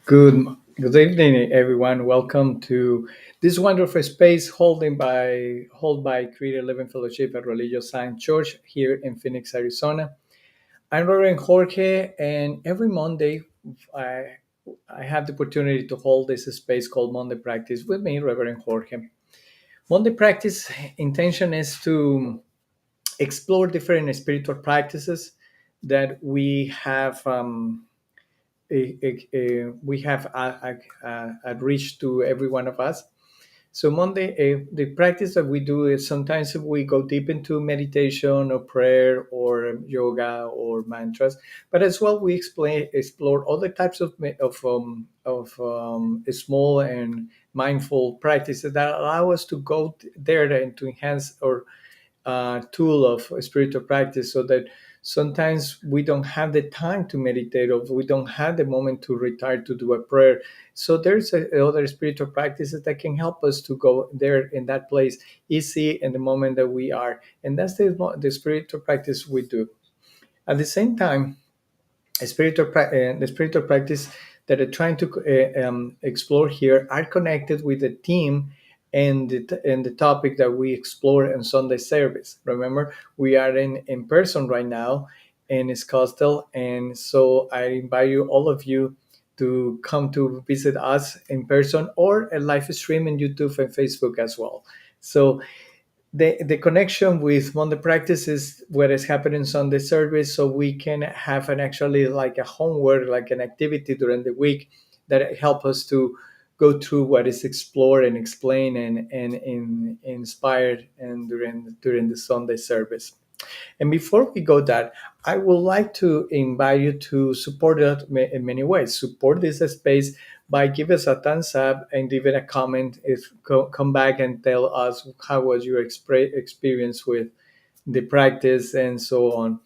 Good, good evening, everyone. Welcome to this wonderful space held by Creative Living Fellowship at Religious Science Church here in Phoenix, Arizona. I'm Reverend Jorge, and every Monday I I have the opportunity to hold this space called Monday Practice with me, Reverend Jorge. Monday Practice intention is to explore different spiritual practices that we have reach to every one of us. So Monday, the practice that we do is sometimes we go deep into meditation or prayer or yoga or mantras, but as well we explore other types of small and mindful practices that allow us to go there and to enhance our tool of spiritual practice, so that sometimes we don't have the time to meditate or we don't have the moment to retire to do a prayer. So there's other spiritual practices that can help us to go there in that place easy in the moment that we are, and that's the spiritual practice we do. At the same time, the spiritual practice that I'm trying to explore here are connected with the theme and the topic that we explore in Sunday service. Remember, we are in person right now in Scottsdale, and so I invite all of you to come to visit us in person or a live stream in YouTube and Facebook as well. So the connection with Monday practice is what is happening Sunday service, so we can have an actually like a homework, like an activity during the week that help us to go through what is explored and explained and inspired and during the Sunday service. And before we go that, I would like to invite you to support it in many ways. Support this space by give us a thumbs up and leave it a comment. If come back and tell us how was your experience with the practice and so on.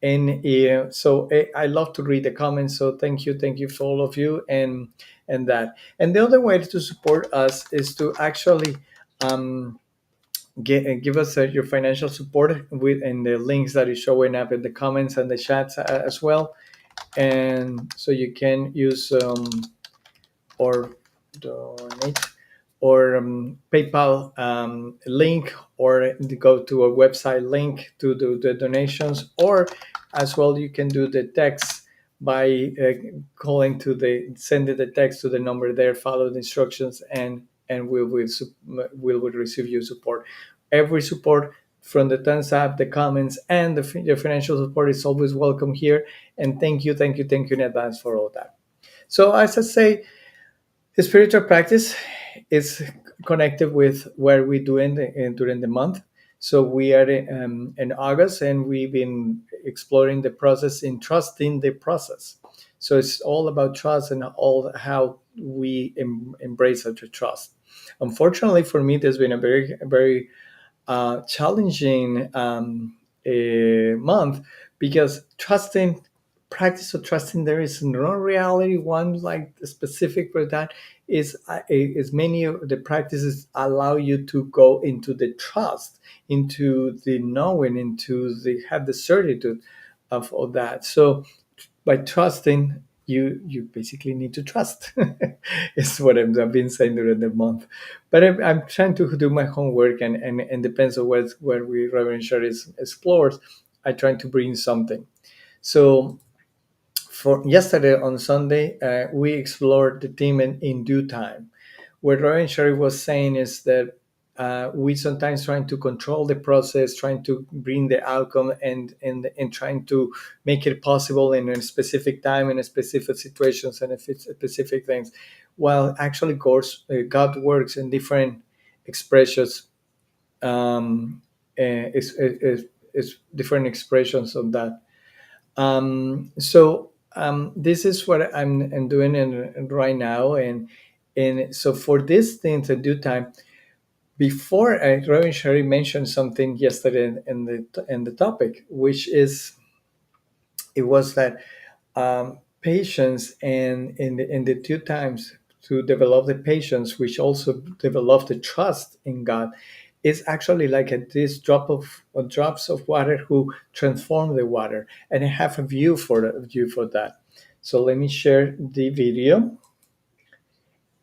And I love to read the comments. So thank you for all of you and that. And the other way to support us is to actually um, give us your financial support with and the links that is showing up in the comments and the chats as well, and so you can use or donate or PayPal link, or go to a website link to do the donations, or as well you can do the text by calling to the sending the text to the number there, follow the instructions, and we will receive your support. Every support from the thumbs up, the comments, and the financial support is always welcome here. And thank you in advance for all that. So as I say, the spiritual practice is connected with what we do during the month. So we are in August, and we've been exploring the process in trusting the process. So it's all about trust and all how we embrace such a trust. Unfortunately for me, there's been a very challenging month, because trusting practice of trusting there is no reality one like specific for that is many of the practices allow you to go into the trust, into the knowing, into the have the certitude of all that. So by trusting, you basically need to trust. Is what I've been saying during the month. But I'm trying to do my homework, and depends on where we Reverend Sherry explores. I try to bring something. So for yesterday on Sunday, we explored the theme in due time. What Ryan Sherry was saying is that we sometimes trying to control the process, trying to bring the outcome, and trying to make it possible in a specific time, in a specific situations, and if it's specific things, while actually God works in different expressions. Um, is different expressions of that. This is what I'm doing right now, and so for this thing to do time, before Robin Sherry mentioned something yesterday in the topic, which is it was that patience, and in the two times to develop the patience, which also develop the trust in God, is actually like this drops of water who transform the water, and I have a view for that. So let me share the video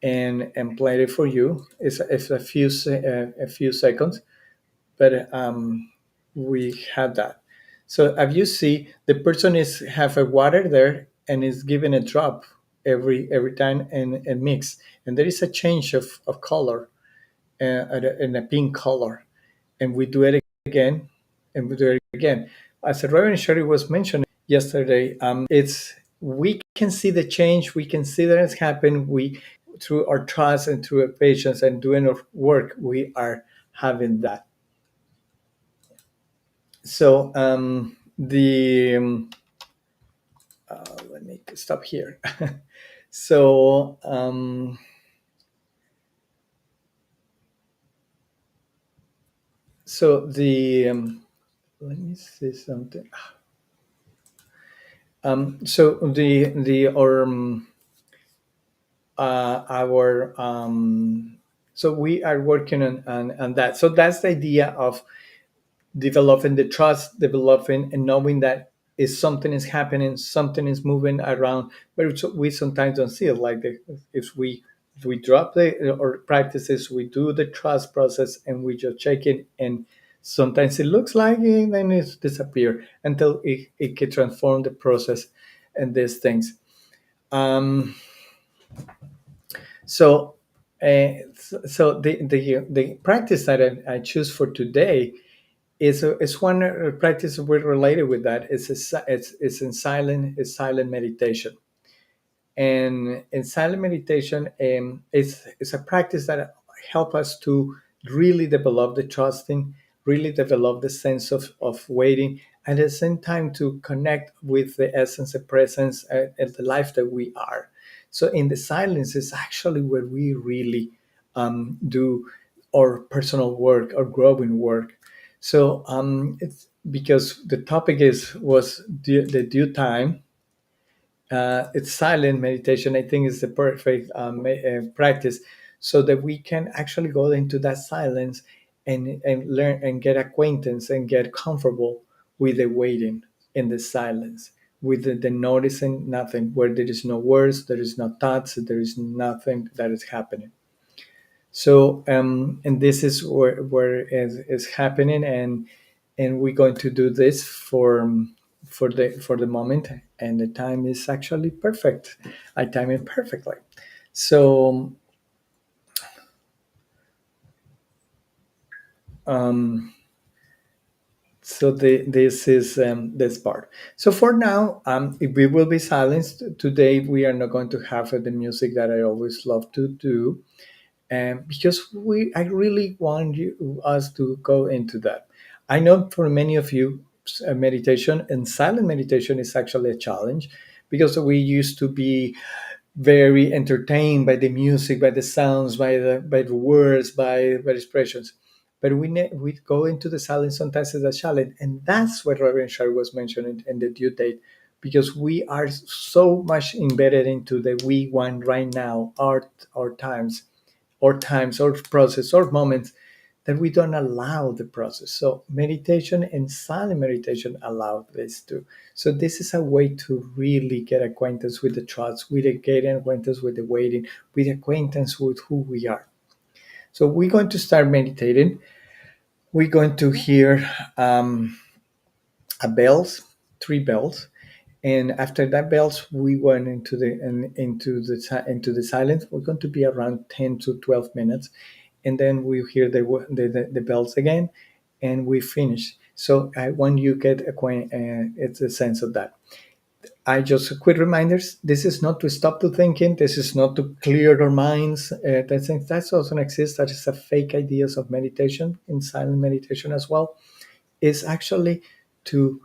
and play it for you. It's a few seconds, but we have that. So as you see, the person is have a water there and is given a drop every time and mix, and there is a change of color in a pink color, and we do it again, and we do it again. As the Reverend Sherry was mentioning yesterday, it's we can see the change, we can see that it's happened. We through our trust and through our patience and doing our work, we are having that. So the let me stop here. so so the let me see something. So the our so we are working on that. So that's the idea of developing the trust, developing and knowing that is something is happening, something is moving around, but we sometimes don't see it. Like if we drop the or practices, we do the trust process and we just check it, and sometimes it looks like it, then it disappear until it can transform the process and these things. Um, so. So the practice that I choose for today is one practice we're related with that. It's in silent meditation, and in silent meditation, it's a practice that help us to really develop the trusting, really develop the sense of waiting, and at the same time to connect with the essence and presence and the life that we are. So in the silence is actually where we really do our personal work, our growing work. So it's because the topic was the due time. It's silent meditation. I think is the perfect practice, so that we can actually go into that silence and learn and get acquaintance and get comfortable with the waiting in the silence, with the noticing nothing, where there is no words, there is no thoughts, there is nothing that is happening. So and this is where is happening, and we're going to do this for the moment, and the time is actually perfect. I time it perfectly. So um, this is this part. So for now, if we will be silenced today, we are not going to have the music that I always love to do, because I really want us to go into that. I know for many of you, meditation and silent meditation is actually a challenge, because we used to be very entertained by the music, by the sounds, by the words, by expressions. But we go into the silence sometimes as a challenge, and that's what Reverend Shari was mentioning in the due date, because we are so much embedded into the we want right now, our times, or process, or moments, that we don't allow the process. So meditation and silent meditation allow this too. So this is a way to really get acquaintance with the trust, with the getting acquaintance with the waiting, with acquaintance with who we are. So we're going to start meditating. We're going to hear a bells, three bells, and after that bells, we went into the silence. We're going to be around 10 to 12 minutes, and then we hear the bells again, and we finish. So I want you get acquainted. It's a sense of that. I just quick reminders. This is not to stop the thinking. This is not to clear our minds. That doesn't exist. That is a fake ideas of meditation, in silent meditation as well. Is actually to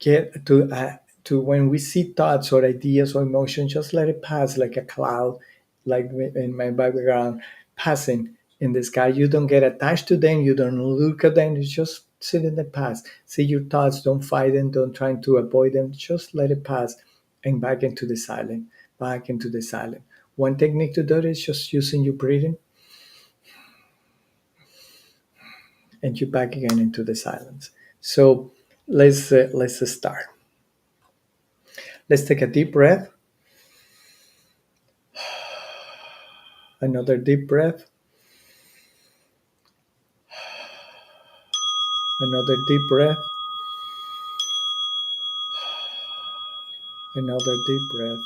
get to when we see thoughts or ideas or emotions, just let it pass like a cloud, like in my background, passing in the sky. You don't get attached to them, you don't look at them, you just sit in the past. See your thoughts, don't fight them, don't try to avoid them, just let it pass, and back into the silent, back into the silent. One technique to do it is just using your breathing, and you back again into the silence. So let's start. Let's take a deep breath. Another deep breath. Another deep breath. Another deep breath.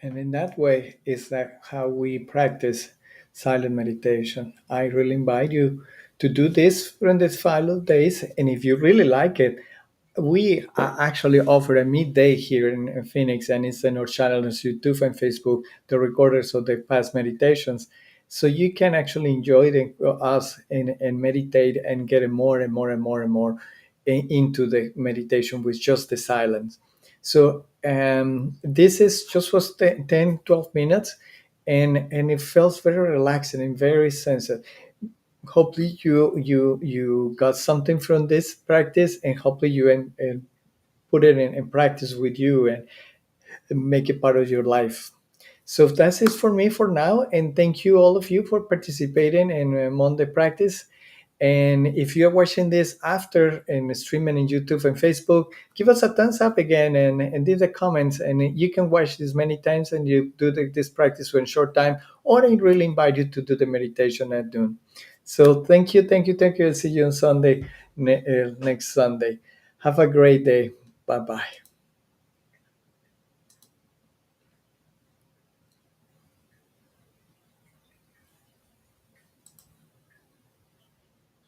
And in that way, is that how we practice silent meditation. I really invite you to do this during these 5 days. And if you really like it, we actually offer a midday here in Phoenix, and it's in our channels, YouTube and Facebook, the recorders of the past meditations. So you can actually enjoy us and meditate and get more and more and more and more into the meditation with just the silence. So this is just was 10, 12 minutes, and it feels very relaxing and very sensitive. Hopefully you got something from this practice, and hopefully you and put it in practice with you and make it part of your life. So that's it for me for now, and thank you all of you for participating in Monday practice. And if you're watching this after and streaming in YouTube and Facebook, give us a thumbs up again and leave the comments. And you can watch this many times and you do this practice for a short time, or I really invite you to do the meditation at noon. So thank you, thank you, thank you. I'll see you on Sunday, next Sunday. Have a great day. Bye bye.